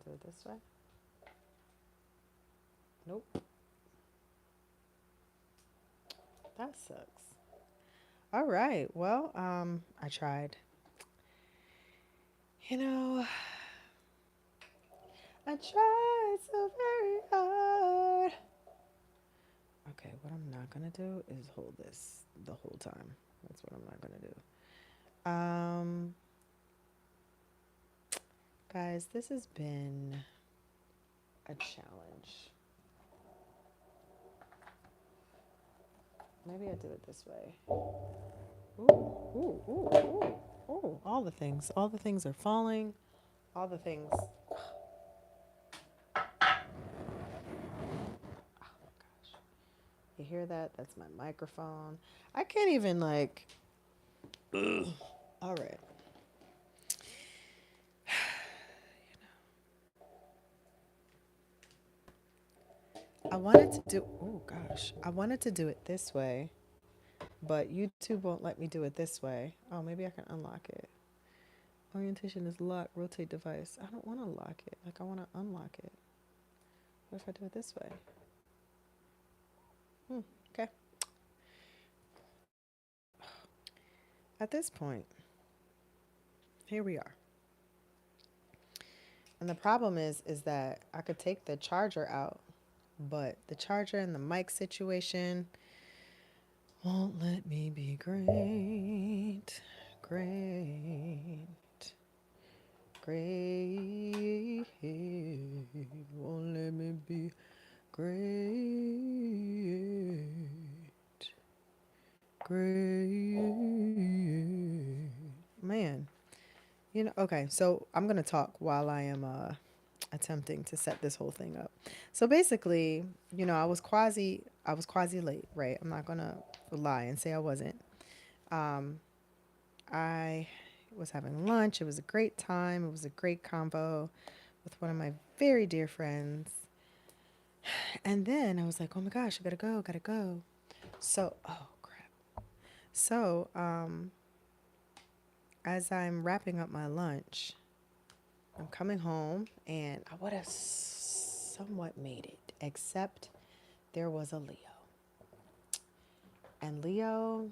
do it this way? Nope. That sucks. All right. Well, I tried. You know, I tried so very hard. Okay, what I'm not gonna do is hold this the whole time. That's what I'm not gonna do. Guys, this has been a challenge. Maybe I do it this way. Ooh, ooh, ooh, ooh, ooh. All the things. All the things are falling. All the things. Oh gosh. You hear that? That's my microphone. I can't even like. Ugh. All right. I wanted to do. Oh gosh. I wanted to do it this way, but YouTube won't let me do it this way. Oh, maybe I can unlock it. Orientation is locked. Rotate device. I don't want to lock it. Like I want to unlock it. What if I do it this way? Okay. At this point, here we are. And the problem is that I could take the charger out, but the charger and the mic situation won't let me be great. Great. Great. Won't let me be great. Great. Man. Okay, so I'm going to talk while I am attempting to set this whole thing up. So basically, I was quasi late, right? I'm not going to lie and say I wasn't. Um I was having lunch. It was a great time. It was a great convo with one of my very dear friends. And then I was like, "Oh my gosh, I got to go, got to go." So, oh crap. So, as I'm wrapping up my lunch, I'm coming home and I would have somewhat made it, except there was a Leo. And Leo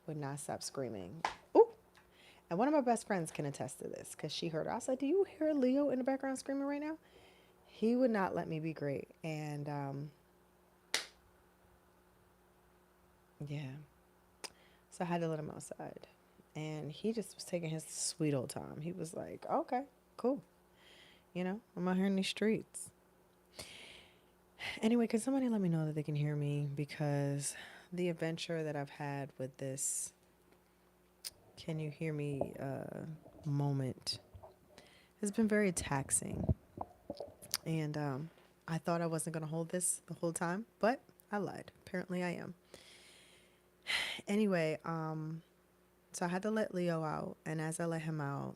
would not stop screaming. Ooh! And one of my best friends can attest to this because she heard her. I said, "Do you hear Leo in the background screaming right now?" He would not let me be great. And yeah, so I had to let him outside. And he just was taking his sweet old time. He was like, "Okay, cool. I'm out here in these streets." Anyway, can somebody let me know that they can hear me? Because the adventure that I've had with this "can you hear me" moment has been very taxing. And I thought I wasn't going to hold this the whole time, but I lied. Apparently I am. Anyway, so I had to let Leo out. And as I let him out,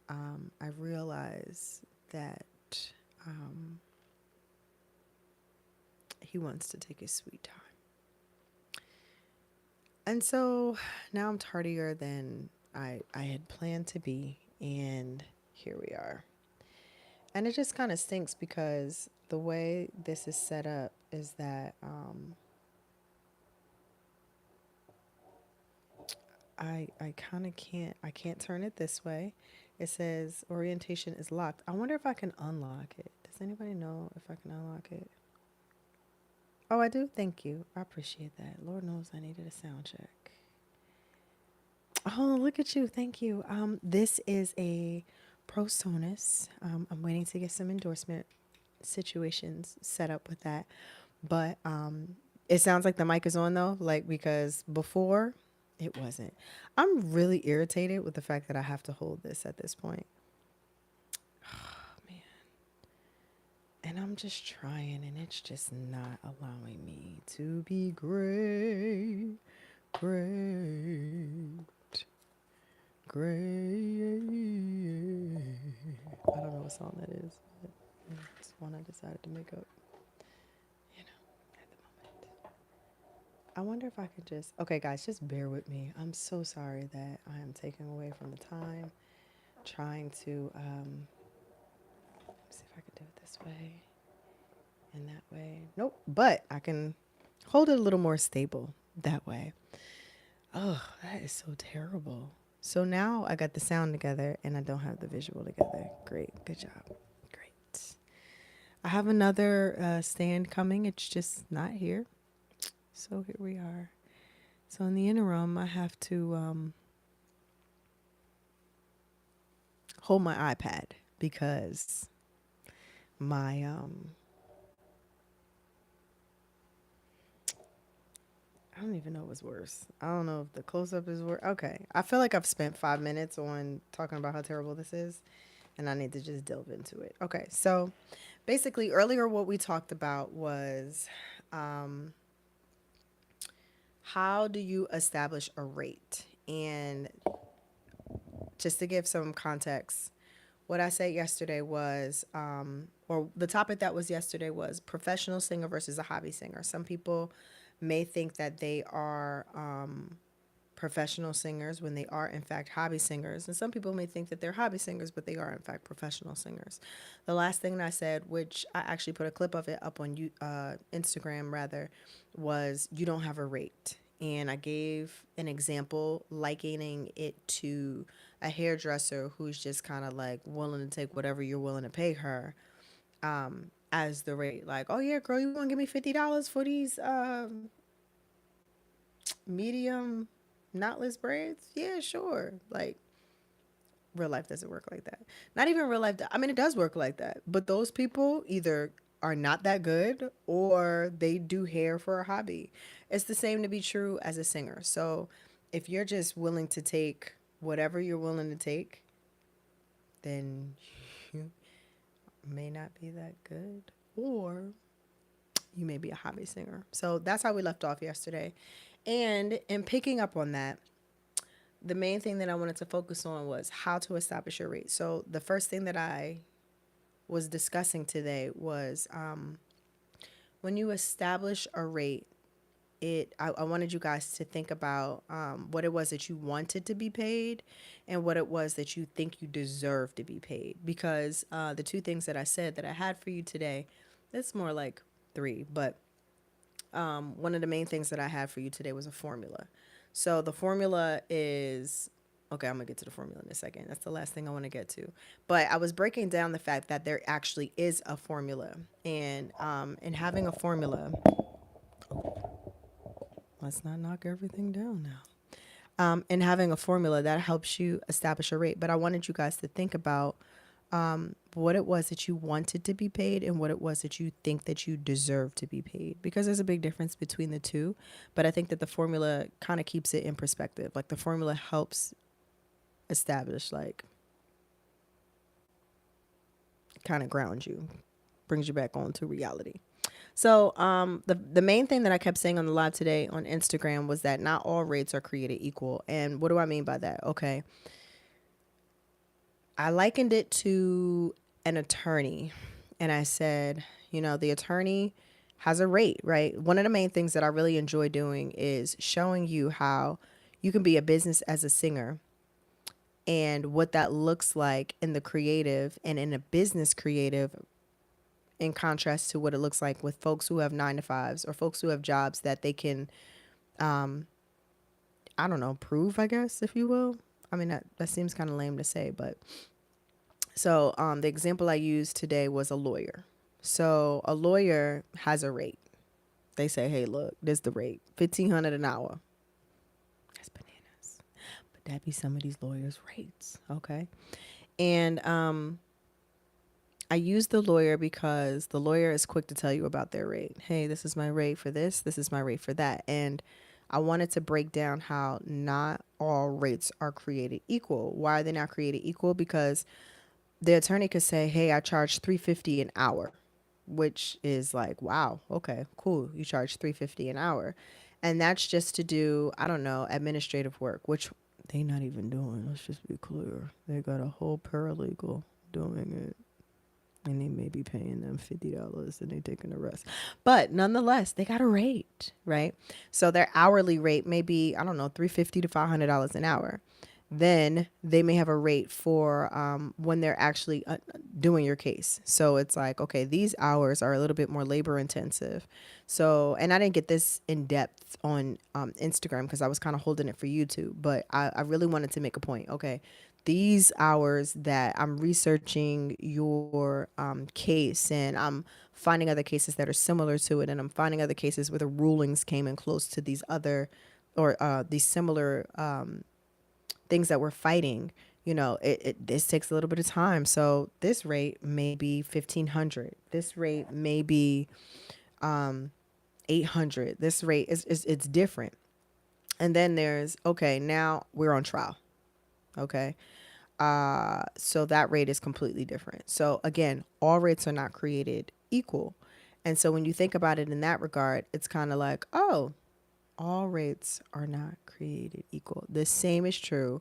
I realized that um, he wants to take his sweet time. And so now I'm tardier than I had planned to be. And here we are. And it just kind of stinks because the way this is set up is that I kind of can't turn it this way. It says orientation is locked. I wonder if I can unlock it. Does anybody know if I can unlock it? Oh, I do? Thank you. I appreciate that. Lord knows I needed a sound check. Oh, look at you. Thank you. This is a ProSonus. I'm waiting to get some endorsement situations set up with that. But it sounds like the mic is on though, like because before it wasn't. I'm really irritated with the fact that I have to hold this at this point. Oh, man. And I'm just trying and it's just not allowing me to be great. Great. Great. I don't know what song that is, but it's one I decided to make up, at the moment. I wonder if I could just. Okay, guys, just bear with me. I'm so sorry that I am taking away from the time trying to this way and that way. Nope. But I can hold it a little more stable that way. Oh, that is so terrible. So now I got the sound together and I don't have the visual together. Great. Good job. Great. I have another stand coming. It's just not here. So here we are. So in the interim, I have to hold my iPad because my I don't even know what's worse. I don't know if the close up is worse. Okay. I feel like I've spent 5 minutes on talking about how terrible this is, and I need to just delve into it. Okay. So basically, earlier, what we talked about was um, how do you establish a rate? And just to give some context, what I said yesterday was, or the topic that was yesterday was professional singer versus a hobby singer. Some people may think that they are professional singers when they are, in fact, hobby singers. And some people may think that they're hobby singers, but they are, in fact, professional singers. The last thing that I said, which I actually put a clip of it up on Instagram, rather, was you don't have a rate. And I gave an example likening it to a hairdresser who's just kind of like willing to take whatever you're willing to pay her as the rate. Like, oh yeah, girl, you want to give me $50 for these medium knotless braids? Yeah, sure. Like, real life doesn't work like that. Not even real life. I mean, it does work like that. But those people either are not that good or they do hair for a hobby. It's the same to be true as a singer. So if you're just willing to take whatever you're willing to take, then you may not be that good, or you may be a hobby singer. So that's how we left off yesterday. And in picking up on that, the main thing that I wanted to focus on was how to establish your rate. So the first thing that I was discussing today was when you establish a rate, I wanted you guys to think about what it was that you wanted to be paid and what it was that you think you deserve to be paid. Because the two things that I said that I had for you today, it's more like three, but one of the main things that I had for you today was a formula. So the formula is, okay, I'm going to get to the formula in a second. That's the last thing I want to get to. But I was breaking down the fact that there actually is a formula. And in having a formula, let's not knock everything down now. And having a formula that helps you establish a rate. But I wanted you guys to think about what it was that you wanted to be paid and what it was that you think that you deserve to be paid. Because there's a big difference between the two. But I think that the formula kind of keeps it in perspective. Like the formula helps establish, like, kind of ground you, brings you back on to reality. So the main thing that I kept saying on the live today on Instagram was that not all rates are created equal. And what do I mean by that? Okay. I likened it to an attorney. And I said, the attorney has a rate, right? One of the main things that I really enjoy doing is showing you how you can be a business as a singer and what that looks like in the creative and in a business creative, in contrast to what it looks like with folks who have 9 to 5s or folks who have jobs that they can, I don't know, prove, I guess, if you will. I mean, that seems kind of lame to say, but so the example I used today was a lawyer. So a lawyer has a rate. They say, hey, look, this is the rate, $1,500 an hour. That's bananas. But that be some of these lawyers' rates, okay? And I use the lawyer because the lawyer is quick to tell you about their rate. Hey, this is my rate for this. This is my rate for that. And I wanted to break down how not all rates are created equal. Why are they not created equal? Because the attorney could say, hey, I charge $350 an hour, which is like, wow, okay, cool. You charge $350 an hour. And that's just to do, I don't know, administrative work, which they not even doing. Let's just be clear. They got a whole paralegal doing it. And they may be paying them $50 and they taking the rest. But nonetheless, they got a rate, right? So their hourly rate may be, I don't know, $350 to $500 an hour. then they may have a rate for when they're actually doing your case. So it's like, okay, these hours are a little bit more labor intensive. So, and I didn't get this in depth on Instagram because I was kind of holding it for YouTube, but I really wanted to make a point. Okay, these hours that I'm researching your case, and I'm finding other cases that are similar to it, and I'm finding other cases where the rulings came in close to these other or these similar things that we're fighting. This takes a little bit of time. So this rate may be 1,500. This rate may be 800. This rate is it's different. And then there's, okay, now we're on trial. Okay. So that rate is completely different. So again, all rates are not created equal. And so when you think about it in that regard, it's kind of like, oh, all rates are not created equal. The same is true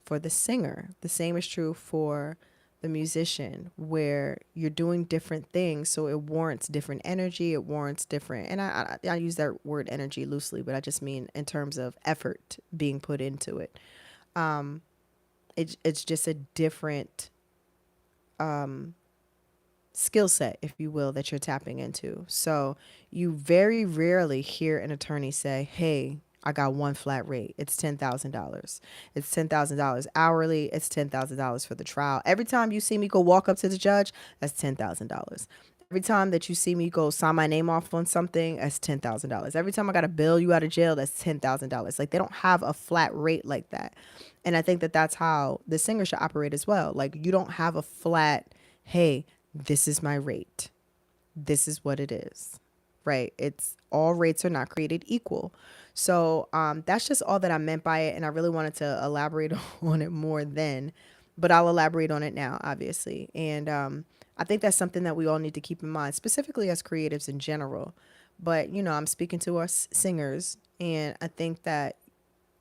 for the singer. The same is true for the musician, where you're doing different things. So it warrants different energy. It warrants different. And I use that word energy loosely, but I just mean in terms of effort being put into it. It's just a different skill set, if you will, that you're tapping into. So you very rarely hear an attorney say, hey, I got one flat rate. It's $10,000. It's $10,000 hourly. It's $10,000 for the trial. Every time you see me go walk up to the judge, that's $10,000. Every time that you see me go sign my name off on something, that's $10,000. Every time I got to bail you out of jail, that's $10,000. Like, they don't have a flat rate like that. And I think that that's how the singer should operate as well. Like, you don't have a flat, hey, this is my rate. This is what it is, right? It's all rates are not created equal. So that's just all that I meant by it. And I really wanted to elaborate on it more then, but I'll elaborate on it now, obviously. And I think that's something that we all need to keep in mind, specifically as creatives in general. But, I'm speaking to us singers, and I think that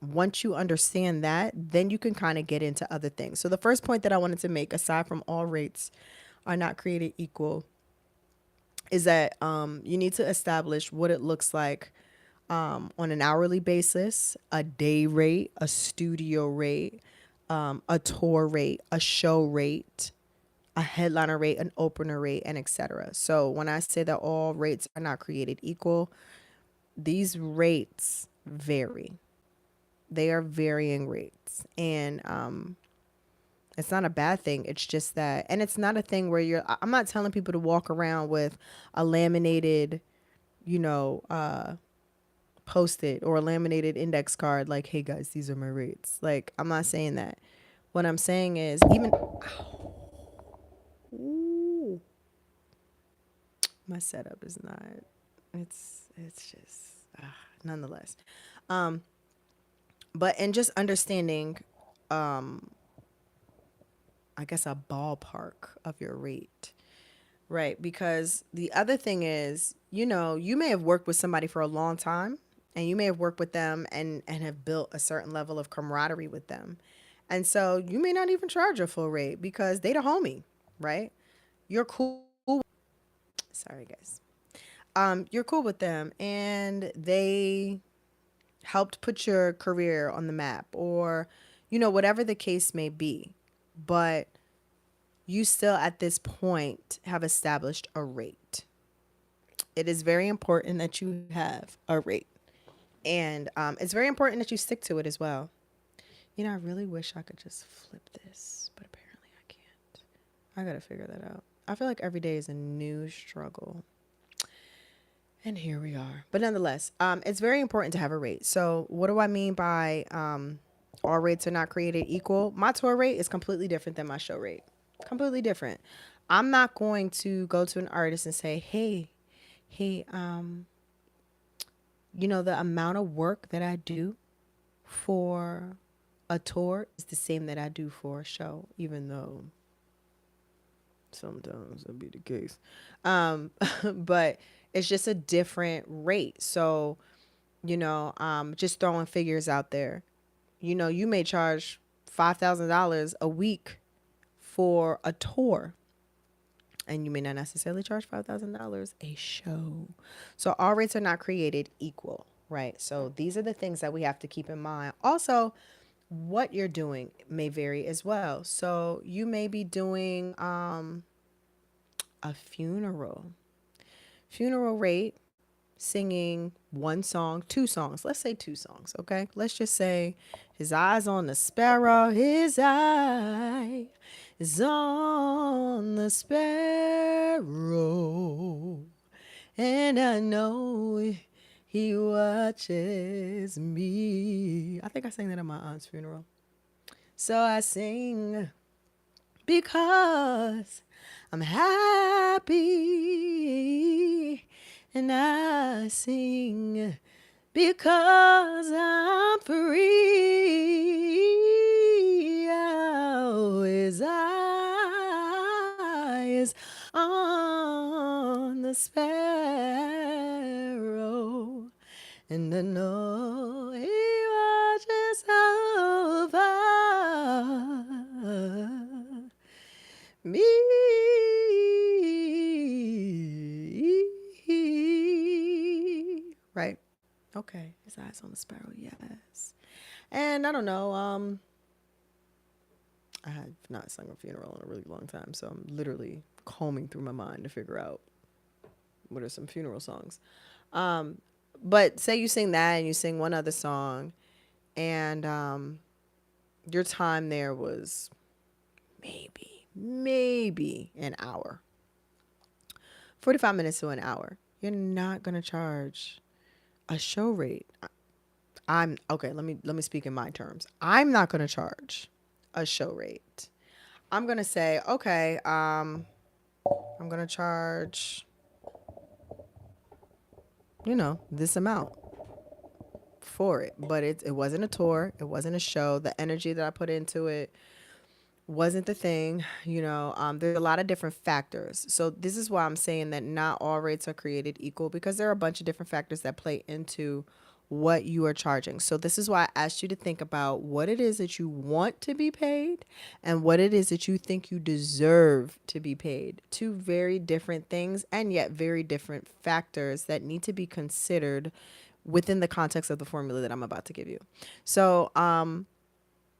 once you understand that, then you can kind of get into other things. So the first point that I wanted to make, aside from all rates are not created equal, is that you need to establish what it looks like on an hourly basis, a day rate, a studio rate, a tour rate, a show rate, a headliner rate, an opener rate, and etc. So when I say that all rates are not created equal, these rates vary. They are varying rates. And it's not a bad thing. It's just that, and it's not a thing where I'm not telling people to walk around with a laminated, post-it or a laminated index card like, hey guys, these are my rates. Like, I'm not saying that. What I'm saying is, even, ooh, my setup is not, it's just, nonetheless. But in just understanding, I guess, a ballpark of your rate. Right. Because the other thing is, you may have worked with somebody for a long time, and you may have worked with them and have built a certain level of camaraderie with them. And so you may not even charge a full rate because they the homie, right? You're cool. Sorry, guys. You're cool with them, and they helped put your career on the map, or, whatever the case may be. But you still at this point have established a rate. It is very important that you have a rate. And it's very important that you stick to it as well. I really wish I could just flip this, but apparently I can't. I got to figure that out. I feel like every day is a new struggle. And here we are. But nonetheless, it's very important to have a rate. So what do I mean by all rates are not created equal? My tour rate is completely different than my show rate. Completely different. I'm not going to go to an artist and say, hey, the amount of work that I do for a tour is the same that I do for a show, even though sometimes that be the case. But it's just a different rate. So, just throwing figures out there. You may charge $5,000 a week for a tour, and you may not necessarily charge $5,000 a show. So all rates are not created equal, right? So these are the things that we have to keep in mind. Also, what you're doing may vary as well. So you may be doing a funeral rate, singing one song, two songs. Let's say two songs, okay? Let's just say his eyes on the sparrow, his eye is on the sparrow, and I know he watches me. I think I sang that at my aunt's funeral. So I sing because I'm happy, and I sing because I'm free. Oh, his eyes on the sparrow, and I know he watches over me. Right. Okay. His eyes on the sparrow. Yes. And I don't know. I have not sung a funeral in a really long time, so I'm literally combing through my mind to figure out what are some funeral songs. But say you sing that and you sing one other song, and your time there was maybe an hour, 45 minutes to an hour. You're not gonna charge a show rate. I'm okay. Let me speak in my terms. I'm not gonna charge a show rate. I'm gonna say, okay, I'm gonna charge, this amount for it. But it wasn't a tour. It wasn't a show. The energy that I put into it wasn't the thing. There's a lot of different factors. So this is why I'm saying that not all rates are created equal, because there are a bunch of different factors that play into what you are charging. So this is why I asked you to think about what it is that you want to be paid and what it is that you think you deserve to be paid. Two very different things, and yet very different factors that need to be considered within the context of the formula that I'm about to give you. So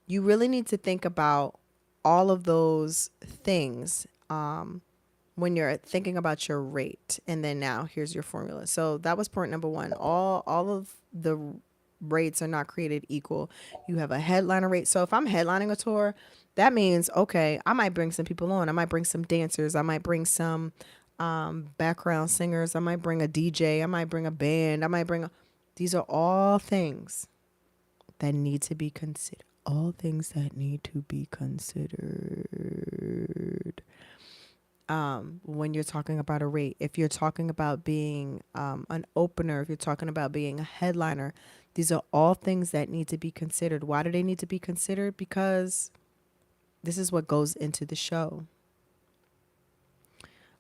you really need to think about all of those things when you're thinking about your rate. And then now here's your formula. So that was point number one. All of the rates are not created equal. You have a headliner rate. So if I'm headlining a tour, that means, okay, I might bring some people on. I might bring some dancers. I might bring some background singers. I might bring a DJ. I might bring a band. These are all things that need to be considered. All things that need to be considered when you're talking about a rate. If you're talking about being an opener, if you're talking about being a headliner, these are all things that need to be considered. Why do they need to be considered? Because this is what goes into the show.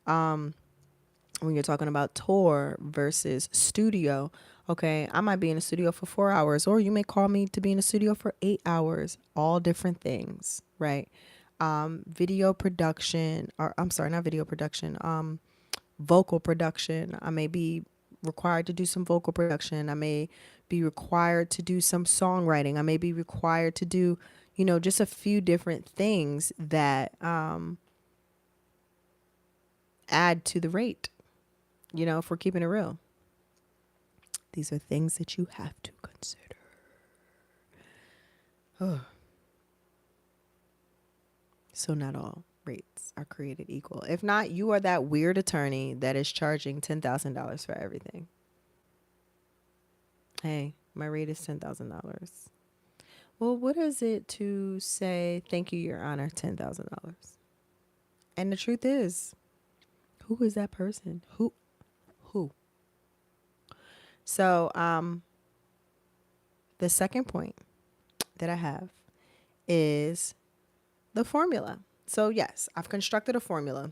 When you're talking about tour versus studio, okay, I might be in a studio for 4 hours, or you may call me to be in a studio for 8 hours. All different things, right? Video production, or I'm sorry, not video production, vocal production. I may be required to do some vocal production. I may be required to do some songwriting. I may be required to do, just a few different things that add to the rate, if we're keeping it real. These are things that you have to consider. Oh. So not all rates are created equal. If not, you are that weird attorney that is charging $10,000 for everything. Hey, my rate is $10,000. Well, what is it to say, thank you, Your Honor, $10,000? And the truth is, who is that person? Who? So, the second point that I have is the formula. So yes, I've constructed a formula,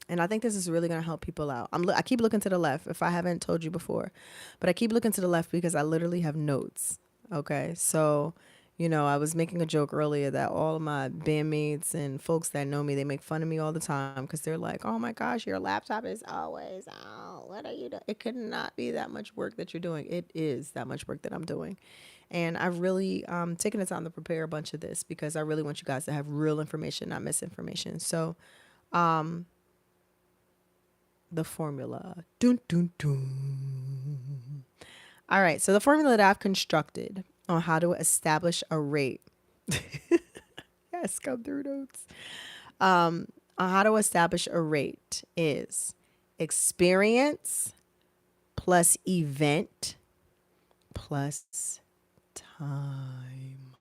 and I think this is really going to help people out. I keep looking to the left, if I haven't told you before, but I keep looking to the left because I literally have notes. Okay. So, You know, I was making a joke earlier that all of my bandmates and folks that know me, they make fun of me all the time because they're like, "Oh my gosh, your laptop is always out. What are you doing?" It could not be that much work that you're doing. It is that much work that I'm doing. And I've really taken the time to prepare a bunch of this because I really want you guys to have real information, not misinformation. So, the formula. Dun, dun, dun. All right. So, the formula that I've constructed on how to establish a rate. Yes, come through notes. On how to establish a rate is experience plus event plus time.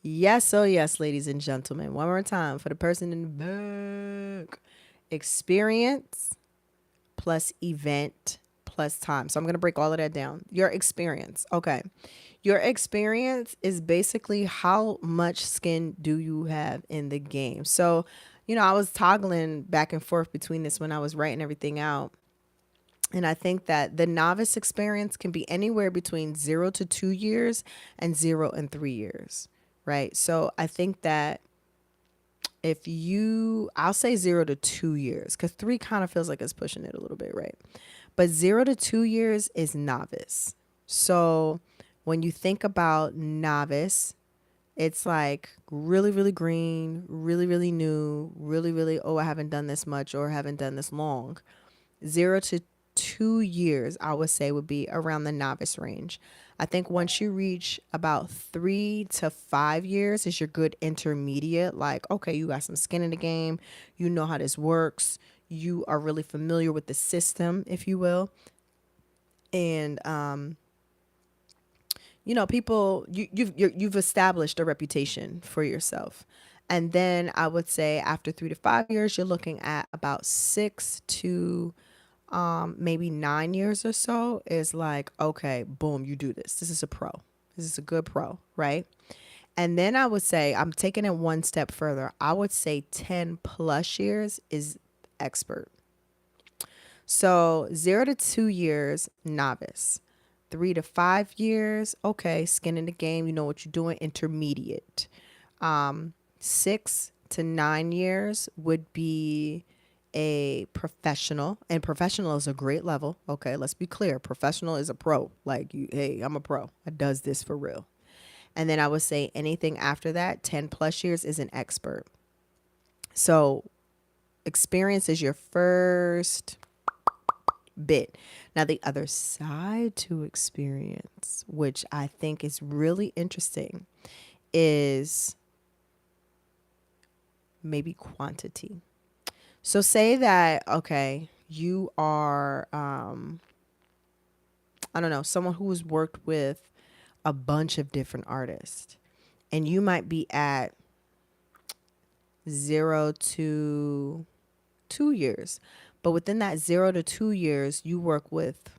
Yes, oh yes, ladies and gentlemen. One more time for the person in the back. Experience plus event plus time. So I'm going to break all of that down. Your experience. Okay. Your experience is basically how much skin do you have in the game. So, you know, I was toggling back and forth between this when I was writing everything out. And I think that the novice experience can be anywhere between 0 to 2 years and 0 and 3 years, right? So I think that I'll say 0 to 2 years because three kind of feels like it's pushing it a little bit, right? But 0 to 2 years is novice. So when you think about novice, it's like really, really green, really, really new, really, really, oh, I haven't done this much or haven't done this long. 0 to 2 years, I would say, would be around the novice range. I think once you reach about 3 to 5 years is your good intermediate. Like, okay, you got some skin in the game. You know how this works. You are really familiar with the system, if you will. And, you know, people, you've established a reputation for yourself. And then I would say after 3 to 5 years, you're looking at about 6 to maybe 9 years or so is like, okay, boom, you do this. This is a pro. This is a good pro, right? And then I would say, I'm taking it one step further. I would say 10 plus years is expert. So 0 to 2 years, novice. 3 to 5 years, okay, skin in the game, you know what you're doing, intermediate. 6 to 9 years would be a professional, and professional is a great level. Okay, let's be clear. Professional is a pro. Like, you, hey, I'm a pro. I does this for real. And then I would say anything after that, 10 plus years is an expert. So experience is your first bit. Now, the other side to experience, which I think is really interesting, is maybe quantity. So say that, okay, you are, I don't know, someone who has worked with a bunch of different artists, and you might be at 0 to 2 years. But within that 0 to 2 years, you work with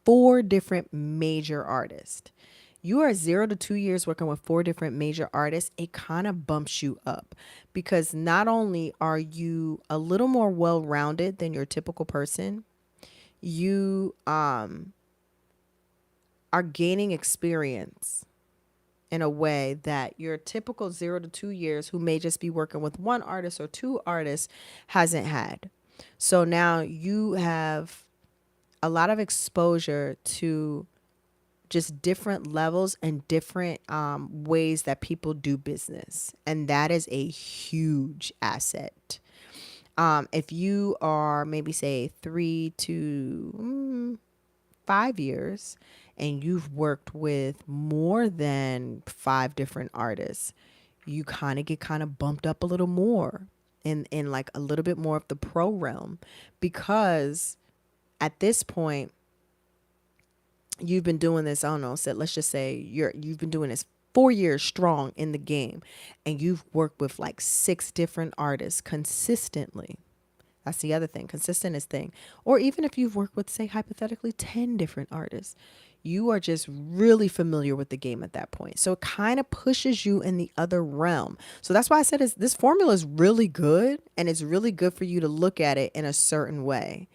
4 different major artists. You are 0 to 2 years working with 4 different major artists. It kind of bumps you up because not only are you a little more well-rounded than your typical person, you are gaining experience in a way that your typical 0 to 2 years, who may just be working with one artist or two artists, hasn't had. So now you have a lot of exposure to just different levels and different ways that people do business. And that is a huge asset. If you are maybe say 3 to 5 years and you've worked with more than 5 different artists, you get kind of bumped up a little more in like a little bit more of the pro realm, because at this point you've been doing this, I don't know, so let's just say you've been doing this 4 years strong in the game, and you've worked with like 6 different artists consistently. That's the other thing. Consistent is thing. Or even if you've worked with, say, hypothetically, 10 different artists, you are just really familiar with the game at that point. So it kind of pushes you in the other realm. So that's why I said this formula is really good, and it's really good for you to look at it in a certain way.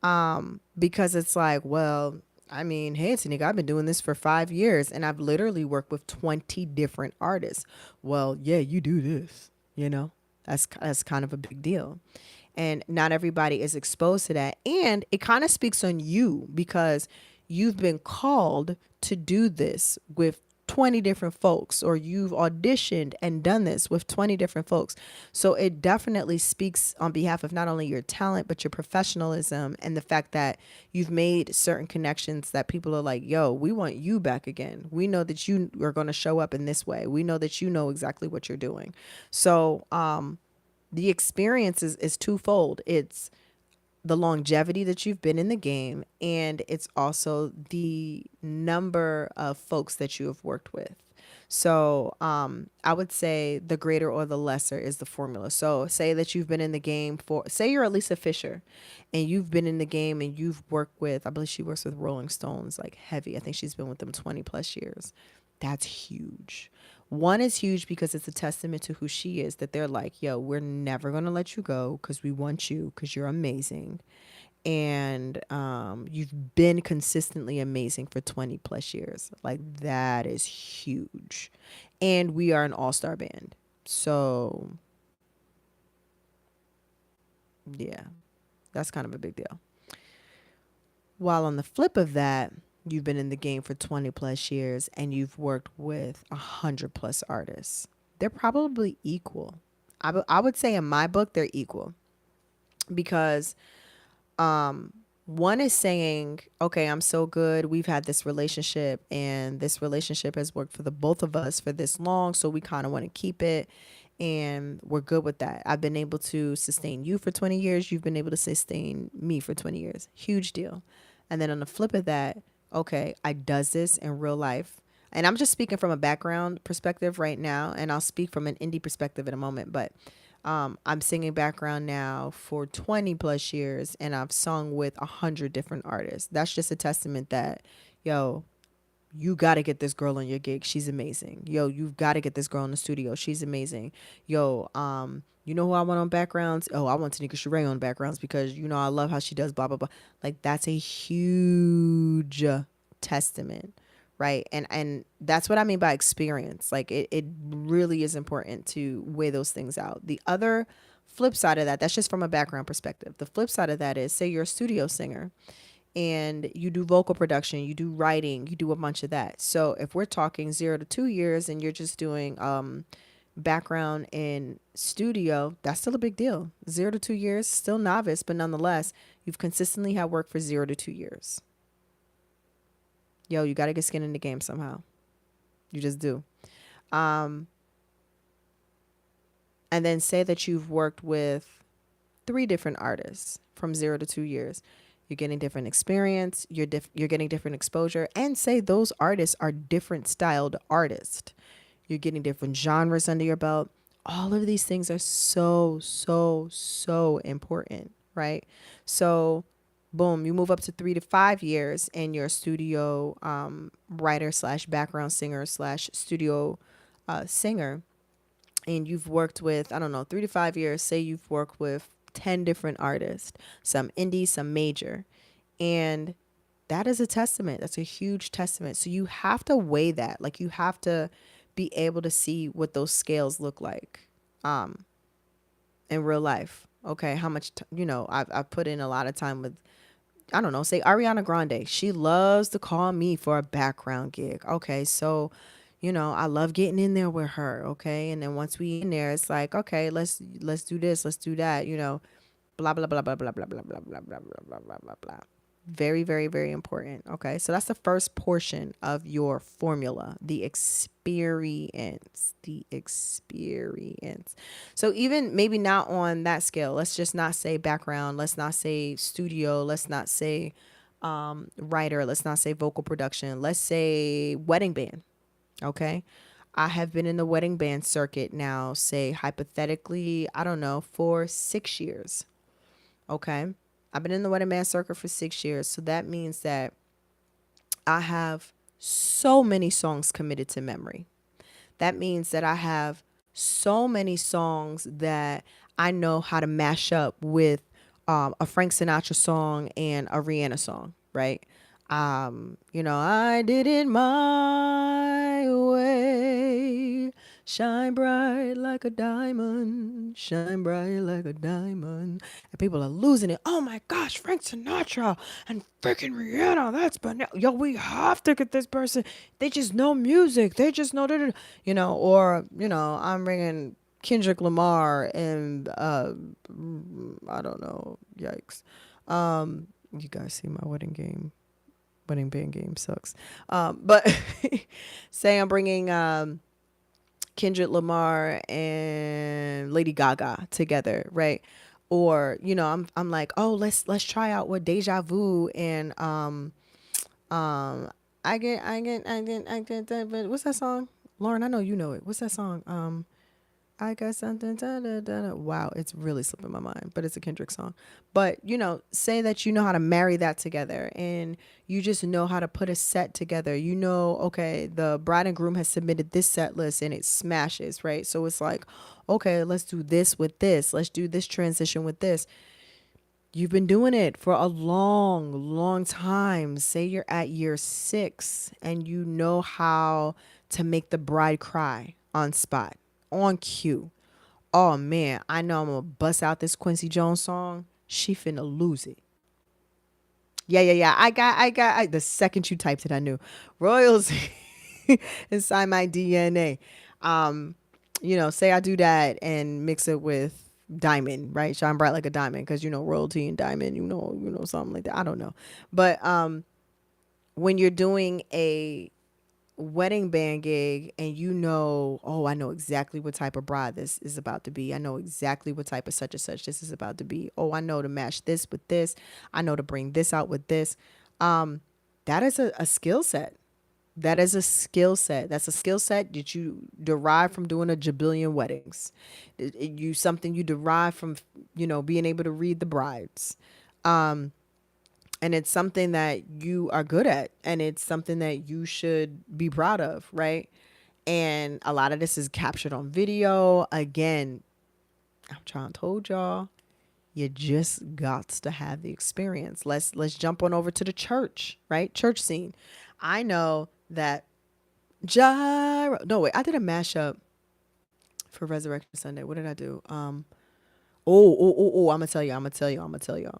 Because it's like, well, I mean, hey, Tanika, I've been doing this for 5 years and I've literally worked with 20 different artists. Well, yeah, you do this, you know? That's kind of a big deal. And not everybody is exposed to that. And it kind of speaks on you because you've been called to do this with 20 different folks, or you've auditioned and done this with 20 different folks. So it definitely speaks on behalf of not only your talent, but your professionalism and the fact that you've made certain connections that people are like, yo, we want you back again. We know that you are going to show up in this way. We know that you know exactly what you're doing. So, the experience is twofold. It's the longevity that you've been in the game, and it's also the number of folks that you have worked with. So I would say the greater or the lesser is the formula. So say that you've been in the game for, say you're Lisa Fisher and you've been in the game and you've worked with, I believe she works with Rolling Stones like heavy. I think she's been with them 20 plus years. That's huge. One is huge because it's a testament to who she is, that they're like, yo, we're never going to let you go because we want you because you're amazing. And you've been consistently amazing for 20 plus years. Like, that is huge. And we are an all star band. So, yeah, that's kind of a big deal. While on the flip of that, you've been in the game for 20 plus years and you've worked with 100 plus artists. They're probably equal. I would say in my book, they're equal because one is saying, okay, I'm so good. We've had this relationship and this relationship has worked for the both of us for this long. So we kind of want to keep it and we're good with that. I've been able to sustain you for 20 years. You've been able to sustain me for 20 years. Huge deal. And then on the flip of that, okay, I does this in real life. And I'm just speaking from a background perspective right now, and I'll speak from an indie perspective in a moment. But I'm singing background now for 20 plus years, and I've sung with 100 different artists. That's just a testament that, yo, you got to get this girl on your gig. She's amazing. Yo, you've got to get this girl in the studio. She's amazing. Yo, you know who I want on backgrounds? Oh, I want Tanikka Charraé on backgrounds because, you know, I love how she does blah, blah, blah. Like, that's a huge testament, right? And that's what I mean by experience. Like, it really is important to weigh those things out. The other flip side of that, that's just from a background perspective. The flip side of that is, say you're a studio singer and you do vocal production, you do writing, you do a bunch of that. So if we're talking 0 to 2 years and you're just doing background in studio, that's still a big deal. 0 to 2 years, still novice, but nonetheless, you've consistently had work for 0 to 2 years. Yo, you got to get skin in the game somehow. You just do. And then say that you've worked with 3 different artists from 0 to 2 years. You're getting different experience. You're getting different exposure. And say those artists are different styled artists. You're getting different genres under your belt. All of these things are so, so, so important, right? So, boom, you move up to 3 to 5 years and you're a studio writer slash background singer slash studio singer. And you've worked with, I don't know, 3 to 5 years, say you've worked with 10 different artists, some indie, some major. And that is a testament. That's a huge testament. So you have to weigh that. Like, you have to be able to see what those scales look like in real life. Okay, how much, I've put in a lot of time with, I don't know, say Ariana Grande. She loves to call me for a background gig. Okay, so, I love getting in there with her. Okay, and then once we in there, it's like, okay, let's do this, let's do that. Blah blah blah blah blah blah blah blah blah blah blah blah blah blah. Very, very, very important. Okay, so that's the first portion of your formula, the experience, the experience. So even maybe not on that scale, let's just not say background, let's not say studio, let's not say writer, let's not say vocal production, let's say wedding band. Okay, I have been in the wedding band circuit now, say hypothetically, I don't know, for 6 years. Okay. I've been in the wedding band circuit for 6 years. So that means that I have so many songs committed to memory. That means that I have so many songs that I know how to mash up with a Frank Sinatra song and a Rihanna song, right? I did it my way. Shine bright like a diamond. Shine bright like a diamond. And people are losing it. Oh my gosh, Frank Sinatra and freaking Rihanna. That's banana. Yo, we have to get this person. They just know music. They just know that, I'm bringing Kendrick Lamar and, I don't know. Yikes. You guys see my wedding band game sucks. But say I'm bringing Kendrick Lamar and Lady Gaga together, right? Or I'm like, oh, let's try out what Deja Vu and um but what's that song? Lauren, I know you know it. What's that song? I got something. Da, da, da, da. Wow, it's really slipping my mind, but it's a Kendrick song. But say that you know how to marry that together, and you just know how to put a set together. Okay, the bride and groom has submitted this set list, and it smashes, right? So it's like, okay, let's do this with this. Let's do this transition with this. You've been doing it for a long, long time. Say you're at year 6, and you know how to make the bride cry on spot, on cue. Oh man, I know I'm gonna bust out this Quincy Jones song. She finna lose it. Yeah. The second you typed it, I knew. Royalty inside my DNA. Say I do that and mix it with diamond, right? Shine bright like a diamond, because royalty and diamond, something like that. I don't know, but when you're doing a wedding band gig and oh, I know exactly what type of bride this is about to be. I know exactly what type of such and such this is about to be. Oh, I know to match this with this. I know to bring this out with this. That is a skill set. That is a skill set. That's a skill set that you derive from doing a jabillion weddings. Something you derive from, being able to read the brides. And it's something that you are good at, and it's something that you should be proud of, right? And a lot of this is captured on video. Again, I'm trying to told y'all, you just got to have the experience. Let's jump on over to the church, right? Church scene. I know that no wait, I did a mashup for Resurrection Sunday. What did I do? I'm gonna tell y'all.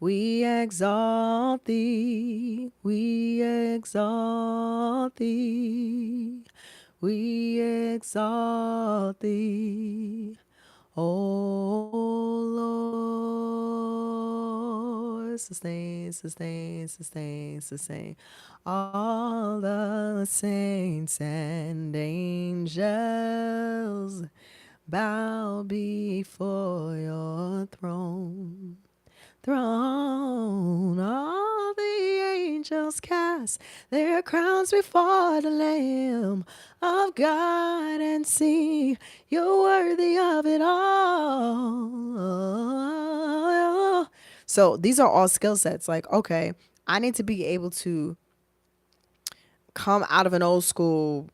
We exalt thee, we exalt thee, we exalt thee, O Lord. Sustain, sustain, sustain, sustain. All the saints and angels bow before your throne. All the angels cast their crowns before the Lamb of God and sing, you're worthy of it all. So these are all skill sets. Like, okay, I need to be able to come out of an old school,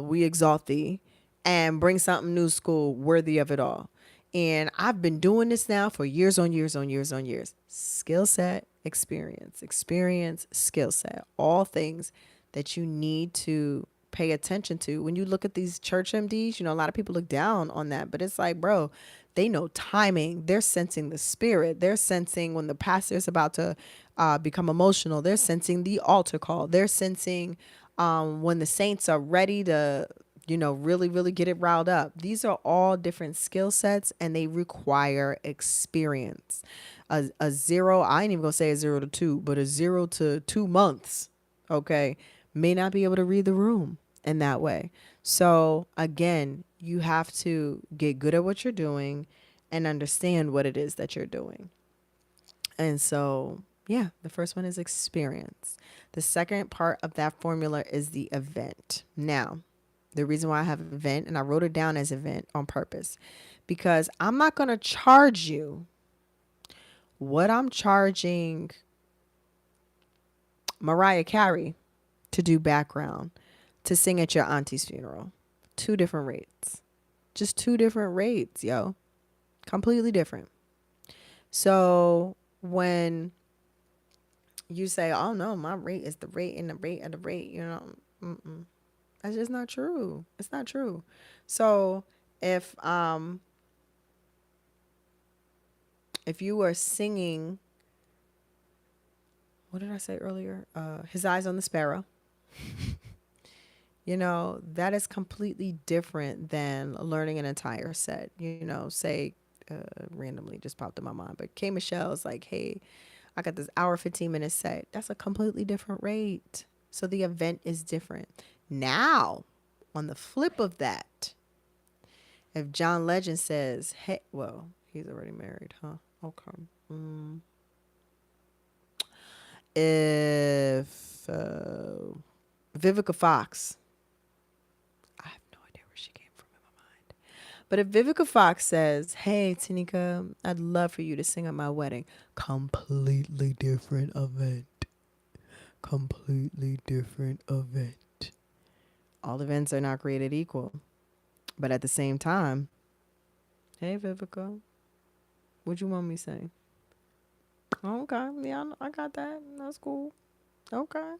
we exalt thee, and bring something new school, worthy of it all. And I've been doing this now for years on years on years on years. Skill set, experience, skill set, all things that you need to pay attention to. When you look at these church MDs, a lot of people look down on that, but it's like, bro, they know timing. They're sensing the spirit. They're sensing when the pastor is about to become emotional. They're sensing the altar call. They're sensing when the saints are ready to really, really get it riled up. These are all different skill sets, and they require experience. A zero, I ain't even gonna say a 0 to 2, but a 0 to 2 months, okay, may not be able to read the room in that way. So again, you have to get good at what you're doing and understand what it is that you're doing. And so, yeah, the first one is experience. The second part of that formula is the event. Now, the reason why I have event, and I wrote it down as event on purpose, because I'm not going to charge you what I'm charging Mariah Carey to do background, to sing at your auntie's funeral. 2 different rates. Just 2 different rates, yo. Completely different. So when you say, oh no, my rate is the rate and the rate of the rate, mm-mm. That's just not true. It's not true. So if if you were singing, what did I say earlier? His Eyes on the Sparrow. That is completely different than learning an entire set. Say randomly just popped in my mind, but K Michelle's like, hey, I got this hour 15-minute set. That's a completely different rate. So the event is different. Now, on the flip of that, if John Legend says, hey, well, he's already married, huh? Okay. If Vivica Fox, I have no idea where she came from in my mind. But if Vivica Fox says, hey, Tanikka, I'd love for you to sing at my wedding, completely different event. Completely different event. All events are not created equal. But at the same time, hey, Vivica, what you want me to sing? Okay, yeah, I got that. That's cool. Okay.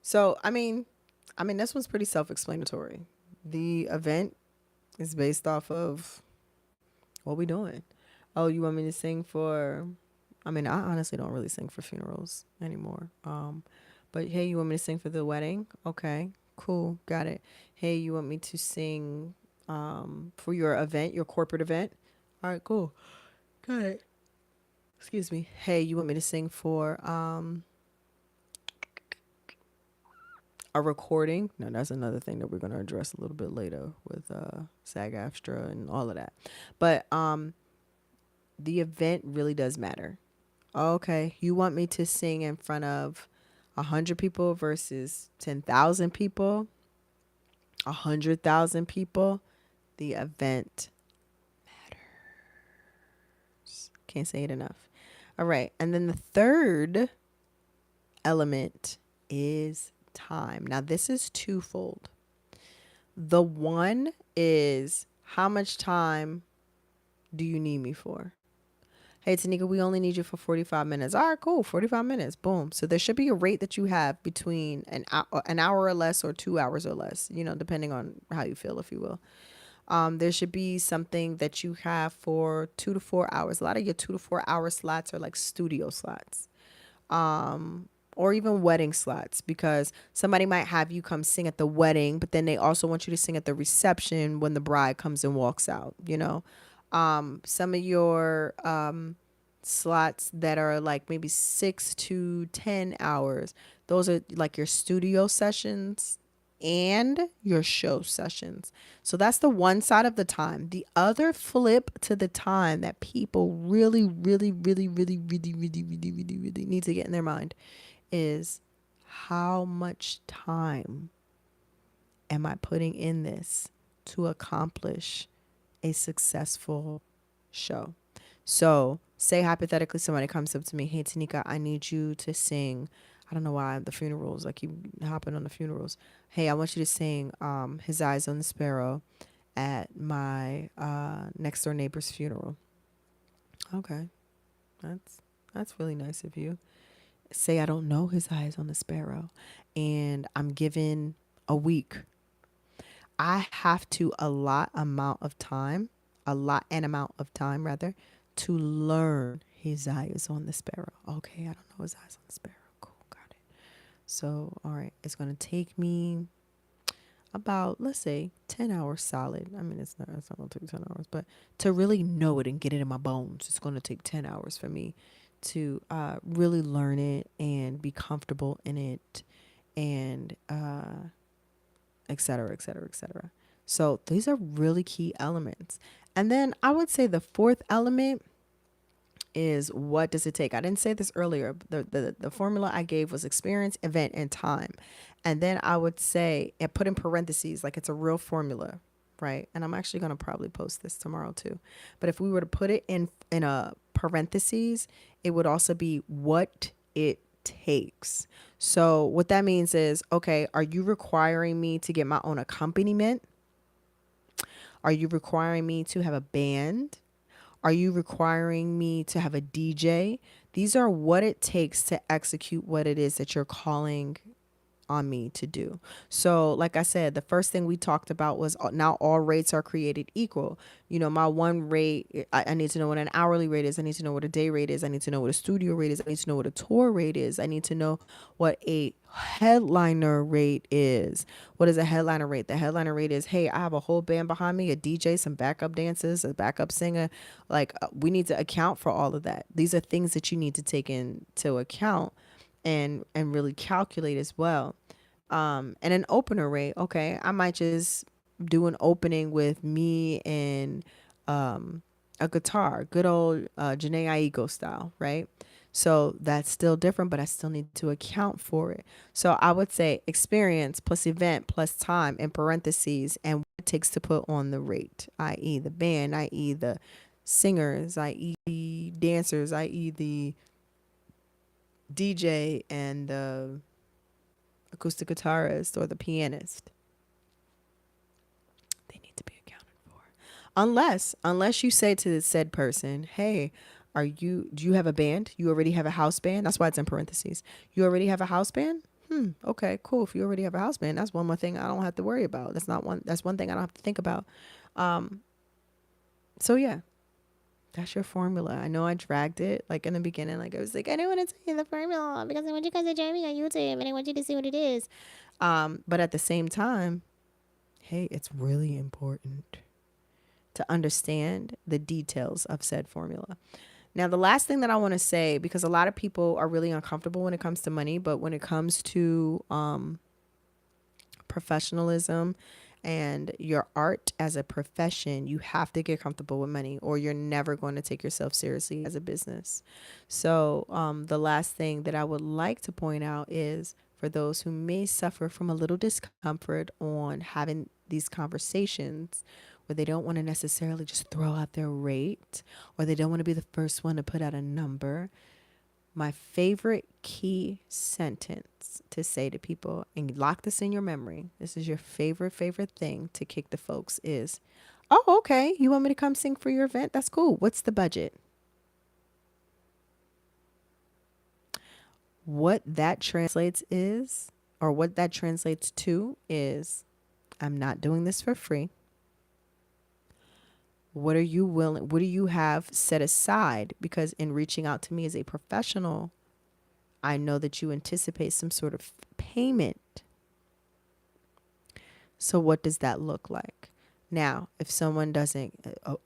So, I mean, this one's pretty self-explanatory. The event is based off of what we doing. Oh, you want me to sing for? I mean, I honestly don't really sing for funerals anymore. But hey, you want me to sing for the wedding? Okay, cool, got it. Hey, you want me to sing for your event, your corporate event? All right, cool, got it. Excuse me. Hey, you want me to sing for a recording? No, that's another thing that we're gonna address a little bit later with SAG-AFTRA and all of that. But the event really does matter. Okay, you want me to sing in front of 100 people versus 10,000 people, 100,000 people? The event matters. Can't say it enough. All right, and then the third element is time. Now, this is twofold. The one is, how much time do you need me for? Hey, Tanikka, we only need you for 45 minutes. All right, cool. 45 minutes. Boom. So there should be a rate that you have between an hour or less or 2 hours or less, depending on how you feel, if you will. There should be something that you have for 2 to 4 hours. A lot of your 2 to 4 hour slots are like studio slots. Or even wedding slots, because somebody might have you come sing at the wedding, but then they also want you to sing at the reception when the bride comes and walks out. Some of your slots that are like maybe 6 to 10 hours, those are like your studio sessions and your show sessions. So that's the one side of the time. The other flip to the time that people really, really, really, really, really, really, really, really, really need to get in their mind is, how much time am I putting in this to accomplish a successful show? So say hypothetically somebody comes up to me, hey, Tanikka, I need you to sing. I don't know why the funerals, I keep hopping on the funerals. Hey, I want you to sing His Eyes on the Sparrow at my next door neighbor's funeral. Okay, that's really nice of you. Say I don't know His Eyes on the Sparrow and I'm given a week. I have to allot an amount of time rather, to learn His Eyes on the Sparrow. Okay, I don't know His Eyes on the Sparrow. Cool, got it. So, all right, it's going to take me about, let's say, 10 hours solid. I mean, it's not going to take 10 hours, but to really know it and get it in my bones, it's going to take 10 hours for me to really learn it and be comfortable in it, and et cetera, et cetera, et cetera. So these are really key elements. And then I would say the fourth element is, what does it take? I didn't say this earlier. The formula I gave was experience, event, and time. And then I would say, and put in parentheses, like it's a real formula, right? And I'm actually going to probably post this tomorrow too. But if we were to put it in a parentheses, it would also be what it takes. So what that means is, okay, are you requiring me to get my own accompaniment? Are you requiring me to have a band? Are you requiring me to have a DJ? These are what it takes to execute what it is that you're calling on me to do. So, like I said, the first thing we talked about was now all rates are created equal. You know, my one rate, I need to know what an hourly rate is. I need to know what a day rate is. I need to know what a studio rate is. I need to know what a tour rate is. I need to know what a headliner rate is. What is a headliner rate? The headliner rate is, hey, I have a whole band behind me, a DJ, some backup dancers, a backup singer. Like, we need to account for all of that. These are things that you need to take into account and really calculate as well. And an opener rate, okay, I might just do an opening with me and a guitar, good old Janae Aiko style, right? So that's still different, but I still need to account for it. So I would say experience plus event plus time in parentheses and what it takes to put on the rate, i.e. the band, i.e. the singers, i.e. the dancers, i.e. the DJ and the acoustic guitarist or the pianist. They need to be accounted for. Unless you say to the said person, hey, do you have a band? You already have a house band? That's why it's in parentheses. You already have a house band? Okay, cool. If you already have a house band, that's one more thing I don't have to worry about. That's one thing I don't have to think about. So yeah, that's your formula. I know I dragged it like in the beginning. Like I was like, I don't want to tell you the formula because I want you guys to join me on YouTube and I want you to see what it is. But at the same time, hey, it's really important to understand the details of said formula. Now, the last thing that I want to say, because a lot of people are really uncomfortable when it comes to money, but when it comes to professionalism and your art as a profession, you have to get comfortable with money or you're never going to take yourself seriously as a business. So the last thing that I would like to point out is for those who may suffer from a little discomfort on having these conversations where they don't want to necessarily just throw out their rate or they don't want to be the first one to put out a number. My favorite key sentence to say to people, and lock this in your memory, this is your favorite thing to kick the folks is, oh, okay, you want me to come sing for your event? That's cool. What's the budget? What that translates is, or what that translates to is, I'm not doing this for free. What are you willing, what do you have set aside? Because in reaching out to me as a professional, I know that you anticipate some sort of payment. So what does that look like? Now, if someone doesn't, a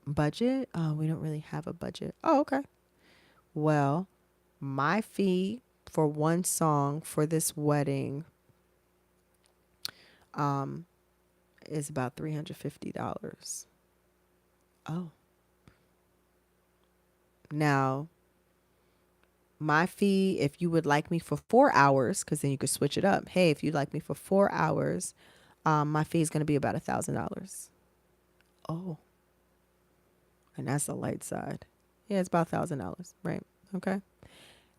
budget, we don't really have a budget. Oh, okay. Well, my fee for one song for this wedding is about $350. Oh. Now, my fee, if you would like me for 4 hours, because then you could switch it up. Hey, if you'd like me for 4 hours, my fee is going to be about $1,000. Oh, and that's the light side. Yeah, it's about $1,000, right? Okay.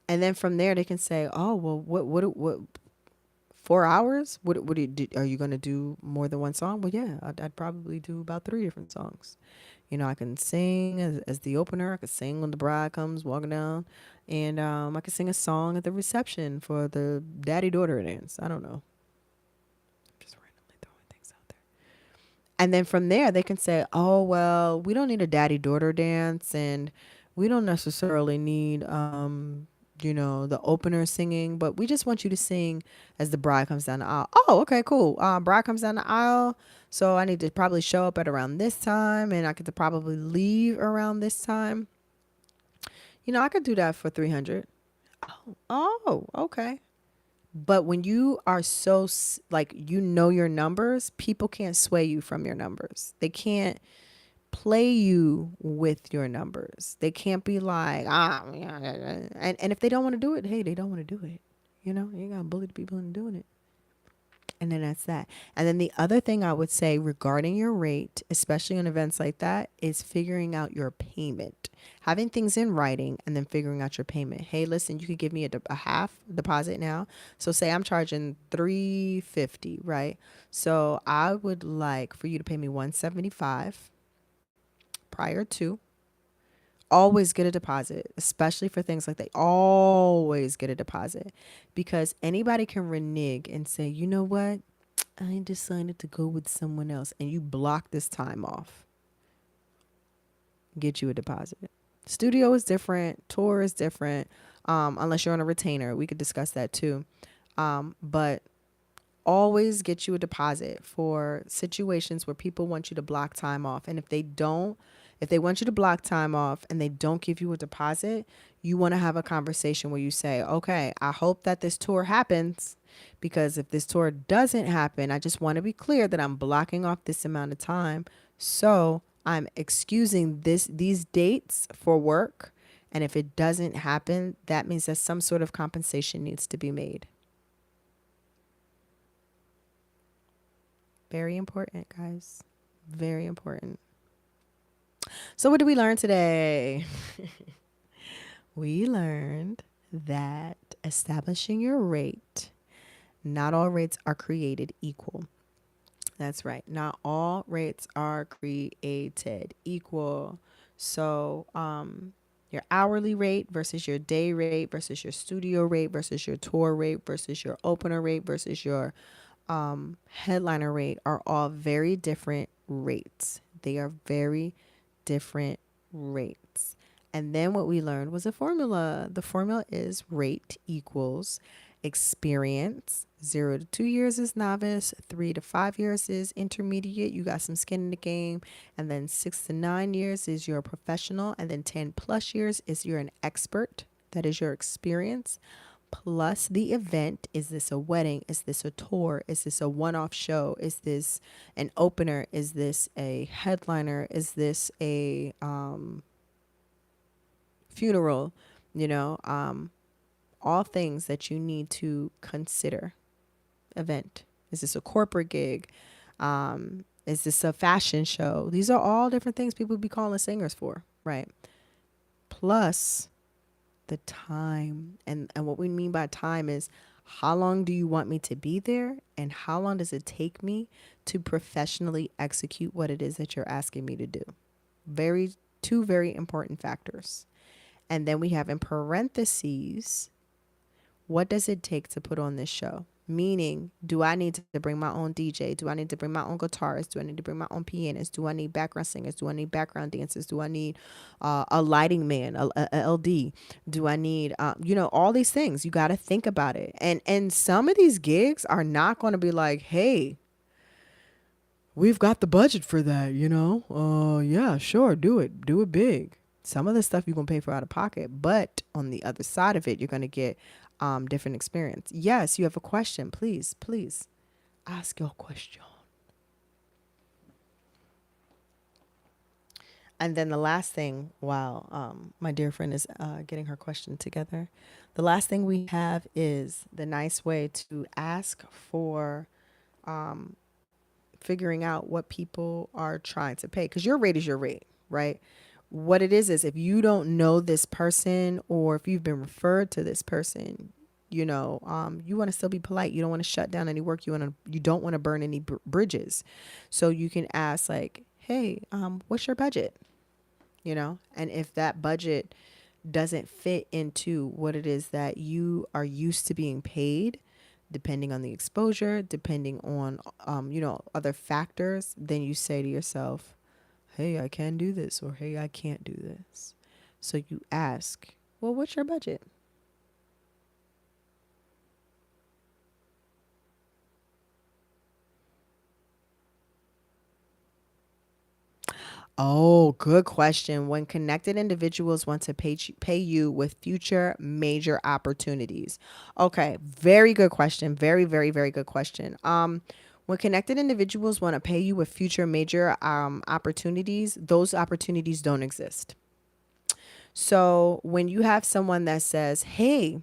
And then from there, they can say, oh, well, what 4 hours? What do you do? Are you going to do more than one song? Well, yeah, I'd probably do about 3 different songs. You know, I can sing as the opener. I could sing when the bride comes walking down. And I could sing a song at the reception for the daddy-daughter dance. I don't know. Just randomly throwing things out there. And then from there, they can say, oh, well, we don't need a daddy-daughter dance. And we don't necessarily need, the opener singing. But we just want you to sing as the bride comes down the aisle. Oh, okay, cool. Bride comes down the aisle. So I need to probably show up at around this time. And I could probably leave around this time. I could do that for 300. Oh, okay. But when you are so like your numbers, people can't sway you from your numbers. They can't play you with your numbers. They can't be like, yeah. And if they don't want to do it, hey, they don't want to do it. You ain't got to bully the people into doing it. And then that's that. And then the other thing I would say regarding your rate, especially on events like that, is figuring out your payment. Having things in writing and then figuring out your payment. Hey, listen, you could give me a half deposit now. So say I'm charging 350, right? So I would like for you to pay me 175 prior to. Always get a deposit, especially for things like that. Always get a deposit because anybody can renege and say, you know what? I decided to go with someone else, and you block this time off. Get you a deposit. Studio is different. Tour is different. Unless you're on a retainer, we could discuss that too. But always get you a deposit for situations where people want you to block time off. And if they don't, if they want you to block time off and they don't give you a deposit, you want to have a conversation where you say, okay, I hope that this tour happens, because if this tour doesn't happen, I just want to be clear that I'm blocking off this amount of time. So I'm excusing these dates for work. And if it doesn't happen, that means that some sort of compensation needs to be made. Very important, guys. Very important. So what did we learn today? We learned that establishing your rate, not all rates are created equal. That's right. Not all rates are created equal. So, your hourly rate versus your day rate versus your studio rate versus your tour rate versus your opener rate versus your headliner rate are all very different rates. They are very different rates. And then what we learned was a formula. The formula is rate equals experience. 0 to 2 years is novice, 3 to 5 years is intermediate. You got some skin in the game. And then 6 to 9 years is your professional. And then 10 plus years is you're an expert. That is your experience. Plus the event. Is this a wedding? Is this a tour? Is this a one-off show? Is this an opener? Is this a headliner? Is this a funeral? You know, all things that you need to consider. Event. Is this a corporate gig? Is this a fashion show? These are all different things people be calling singers for, right? Plus the time. And what we mean by time is how long do you want me to be there, and how long does it take me to professionally execute what it is that you're asking me to do. Two very important factors. And then we have in parentheses, what does it take to put on this show? Meaning, do I need to bring my own DJ? Do I need to bring my own guitarist? Do I need to bring my own pianist? Do I need background singers? Do I need background dancers? Do I need a lighting man, a LD? Do I need, all these things? You got to think about it. And some of these gigs are not going to be like, hey, we've got the budget for that, yeah, sure, do it. Do it big. Some of the stuff you're going to pay for out of pocket. But on the other side of it, you're going to get different experience. Yes, you have a question. Please ask your question. And then the last thing, while my dear friend is getting her question together, the last thing we have is the nice way to ask for figuring out what people are trying to pay. Because your rate is your rate, right? What it is if you don't know this person, or if you've been referred to this person, you want to still be polite. You don't want to shut down any work. You don't want to burn any bridges. So you can ask like, hey, what's your budget? And if that budget doesn't fit into what it is that you are used to being paid, depending on the exposure, depending on, other factors, then you say to yourself, hey, I can do this, or hey, I can't do this. So you ask, well, what's your budget? Oh, good question. When connected individuals want to pay you with future major opportunities. Okay, very good question. Very, very, very good question. When connected individuals want to pay you with future major opportunities, those opportunities don't exist. So when you have someone that says, hey,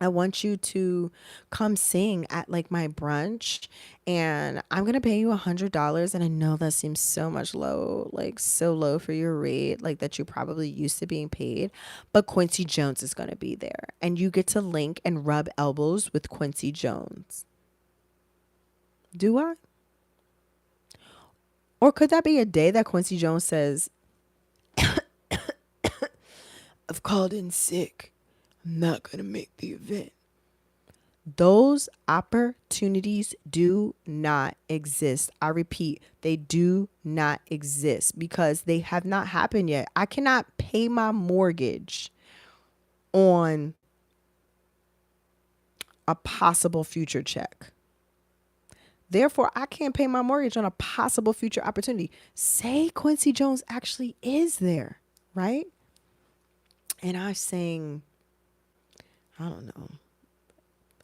I want you to come sing at like my brunch, and I'm gonna pay you $100. And I know that seems so much low, like so low for your rate, like that you're probably used to being paid. But Quincy Jones is gonna be there, and you get to link and rub elbows with Quincy Jones. Do I? Or could that be a day that Quincy Jones says, I've called in sick. I'm not gonna make the event. Those opportunities do not exist. I repeat, they do not exist because they have not happened yet. I cannot pay my mortgage on a possible future check. Therefore, I can't pay my mortgage on a possible future opportunity. Say Quincy Jones actually is there, right? And I sing, I don't know,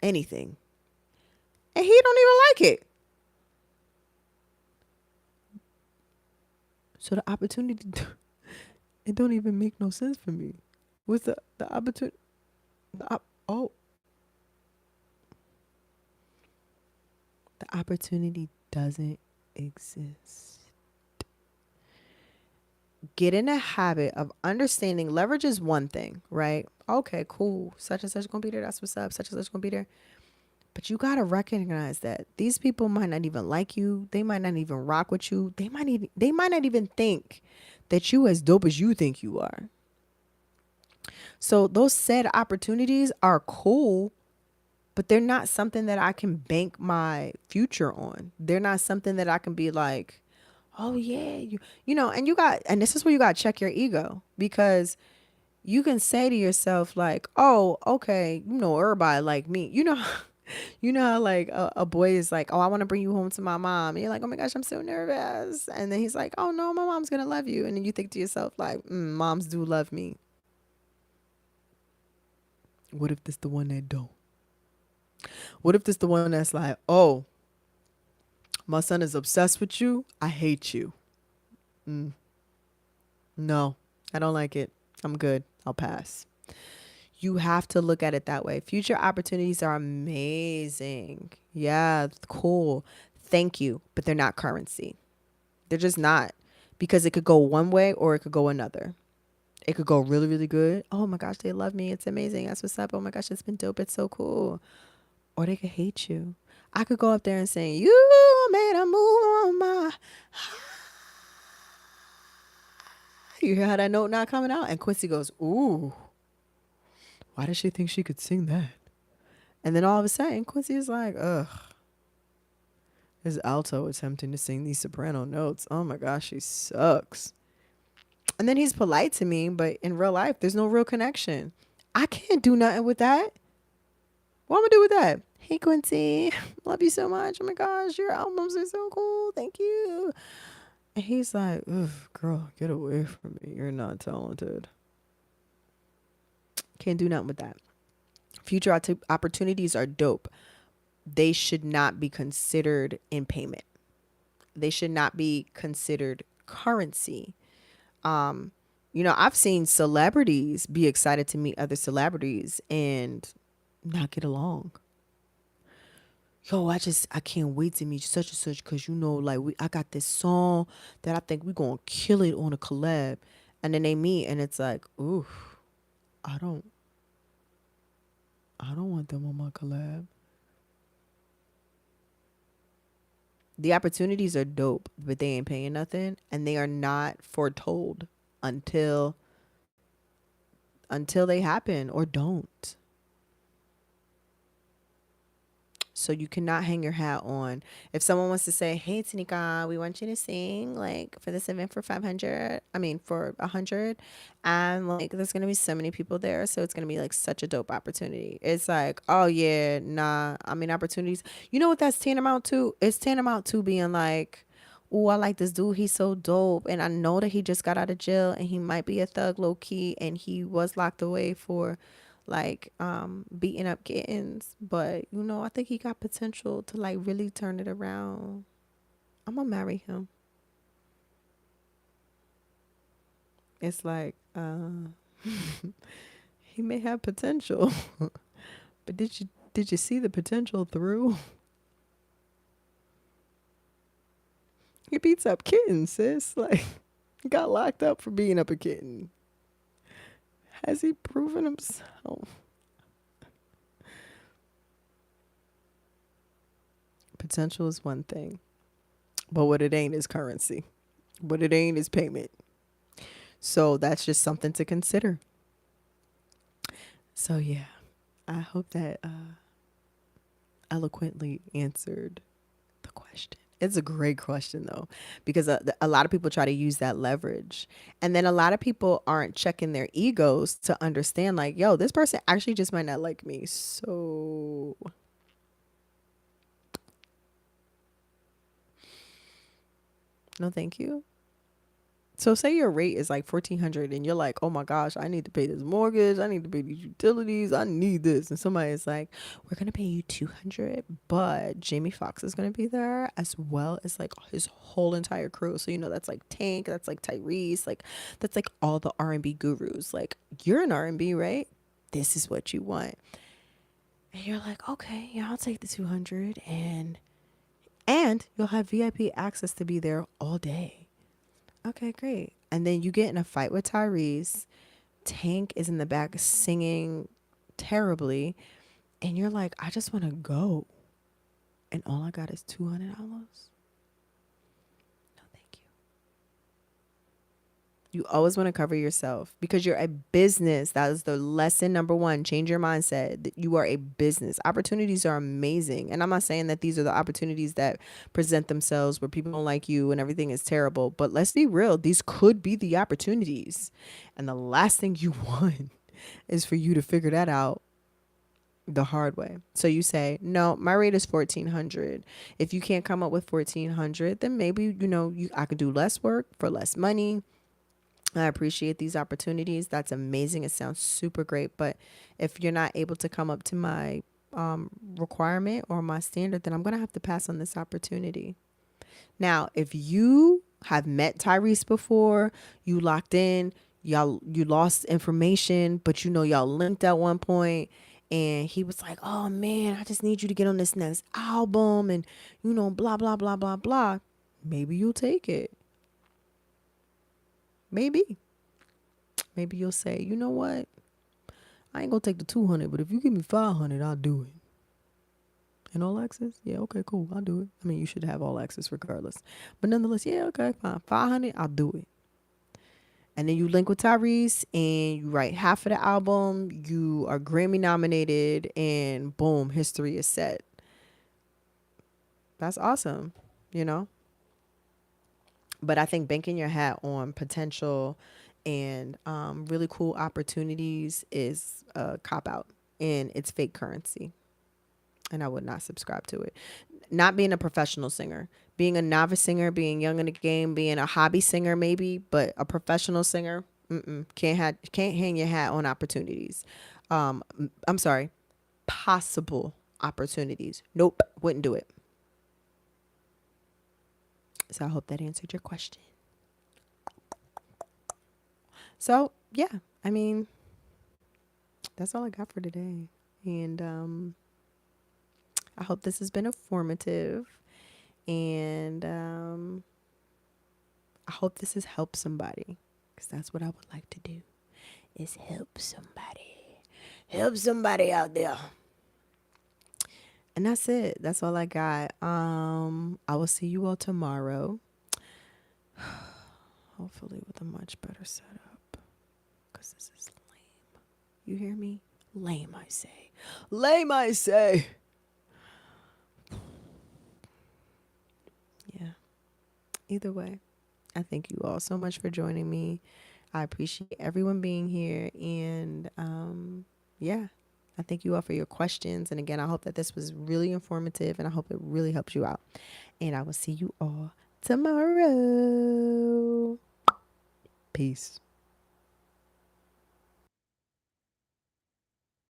anything. And he don't even like it. So the opportunity, it don't even make no sense for me. What's the opportunity? Oh, the opportunity doesn't exist. Get in a habit of understanding leverage is one thing, right? Okay, cool. Such and such gonna be there. That's what's up. Such and such gonna be there. But you gotta recognize that these people might not even like you. They might not even rock with you. They might not even think that you as dope as you think you are. So those said opportunities are cool, but they're not something that I can bank my future on. They're not something that I can be like, oh yeah, and and this is where you got to check your ego, because you can say to yourself like, oh, okay, everybody like me. You know how like a boy is like, oh, I want to bring you home to my mom. And you're like, oh my gosh, I'm so nervous. And then he's like, oh no, my mom's going to love you. And then you think to yourself like, moms do love me. What if this the one that don't? What if this the one that's like, oh, my son is obsessed with you. I hate you. No, I don't like it. I'm good. I'll pass. You have to look at it that way. Future opportunities are amazing. Yeah, cool. Thank you. But they're not currency. They're just not, because it could go one way or it could go another. It could go really, really good. Oh my gosh, they love me. It's amazing. That's what's up. Oh my gosh, it's been dope. It's so cool. Or they could hate you. I could go up there and say, you made a move on my. You hear how that note not coming out? And Quincy goes, ooh, why does she think she could sing that? And then all of a sudden, Quincy is like, ugh, this alto attempting to sing these soprano notes. Oh my gosh, she sucks. And then he's polite to me, but in real life, there's no real connection. I can't do nothing with that. What am I gonna do with that? Hey, Quincy, love you so much. Oh my gosh, your albums are so cool. Thank you. And he's like, ugh, girl, get away from me. You're not talented. Can't do nothing with that. Future opportunities are dope. They should not be considered in payment. They should not be considered currency. I've seen celebrities be excited to meet other celebrities and not get along. Yo, I can't wait to meet such and such, because like I got this song that I think we're gonna kill it on a collab. And then they meet and it's like, ooh, I don't want them on my collab. The opportunities are dope, but they ain't paying nothing, and they are not foretold until they happen or don't. So you cannot hang your hat on. If someone wants to say, hey, Tanikka, we want you to sing like for this event for 500, for 100. And like, there's going to be so many people there. So it's going to be like such a dope opportunity. It's like, oh yeah, nah. Opportunities. You know what that's tantamount to? It's tantamount to being like, oh, I like this dude. He's so dope. And I know that he just got out of jail and he might be a thug low key. And he was locked away for like beating up kittens, but I think he got potential to like really turn it around. I'm gonna marry him. It's like he may have potential. But did you see the potential through? He beats up kittens, sis. Like, he got locked up for beating up a kitten. Has he proven himself? Potential is one thing, but what it ain't is currency. What it ain't is payment. So that's just something to consider. So yeah, I hope that eloquently answered the question. It's a great question though, because a lot of people try to use that leverage. And then a lot of people aren't checking their egos to understand, like, yo, this person actually just might not like me. So no, thank you. So say your rate is like 1,400 and you're like, oh my gosh, I need to pay this mortgage. I need to pay these utilities. I need this. And somebody is like, we're going to pay you 200, but Jamie Foxx is going to be there as well as like his whole entire crew. So, that's like Tank, that's like Tyrese, like that's like all the R&B gurus. Like, you're an R&B, right? This is what you want. And you're like, okay, yeah, I'll take the 200 and you'll have VIP access to be there all day. Okay, great. And then you get in a fight with Tyrese. Tank is in the back singing terribly. And you're like, I just want to go. And all I got is $200. No, thank you. You always want to cover yourself because you're a business. That is the lesson number one. Change your mindset. That you are a business. Opportunities are amazing. And I'm not saying that these are the opportunities that present themselves where people don't like you and everything is terrible. But let's be real. These could be the opportunities. And the last thing you want is for you to figure that out the hard way. So you say, no, my rate is 1,400. If you can't come up with 1,400, then maybe, I could do less work for less money. I appreciate these opportunities. That's amazing. It sounds super great. But if you're not able to come up to my requirement or my standard, then I'm going to have to pass on this opportunity. Now, if you have met Tyrese before, you locked in, you lost information, but y'all linked at one point, and he was like, oh man, I just need you to get on this next album and, blah, blah, blah, blah, blah. Maybe you'll take it. Maybe you'll say, you know what? I ain't gonna take the 200, but if you give me 500, I'll do it. And all access? Yeah, okay, cool. I'll do it. I mean, you should have all access regardless. But nonetheless, yeah, okay, fine. 500, I'll do it. And then you link with Tyrese and you write half of the album. You are Grammy nominated and boom, history is set. That's awesome, But I think banking your hat on potential and really cool opportunities is a cop out, and it's fake currency. And I would not subscribe to it. Not being a professional singer, being a novice singer, being young in the game, being a hobby singer maybe, but a professional singer, can't hang your hat on opportunities. I'm sorry, possible opportunities. Nope, wouldn't do it. So I hope that answered your question. So yeah, I mean, that's all I got for today. And I hope this has been informative. And I hope this has helped somebody, because that's what I would like to do, is help somebody. Help somebody out there. And that's it. That's all I got. I will see you all tomorrow. Hopefully with a much better setup, because this is lame. You hear me? Lame, I say. Lame, I say. Yeah. Either way, I thank you all so much for joining me. I appreciate everyone being here. And yeah, I thank you all for your questions. And again, I hope that this was really informative, and I hope it really helps you out. And I will see you all tomorrow. Peace.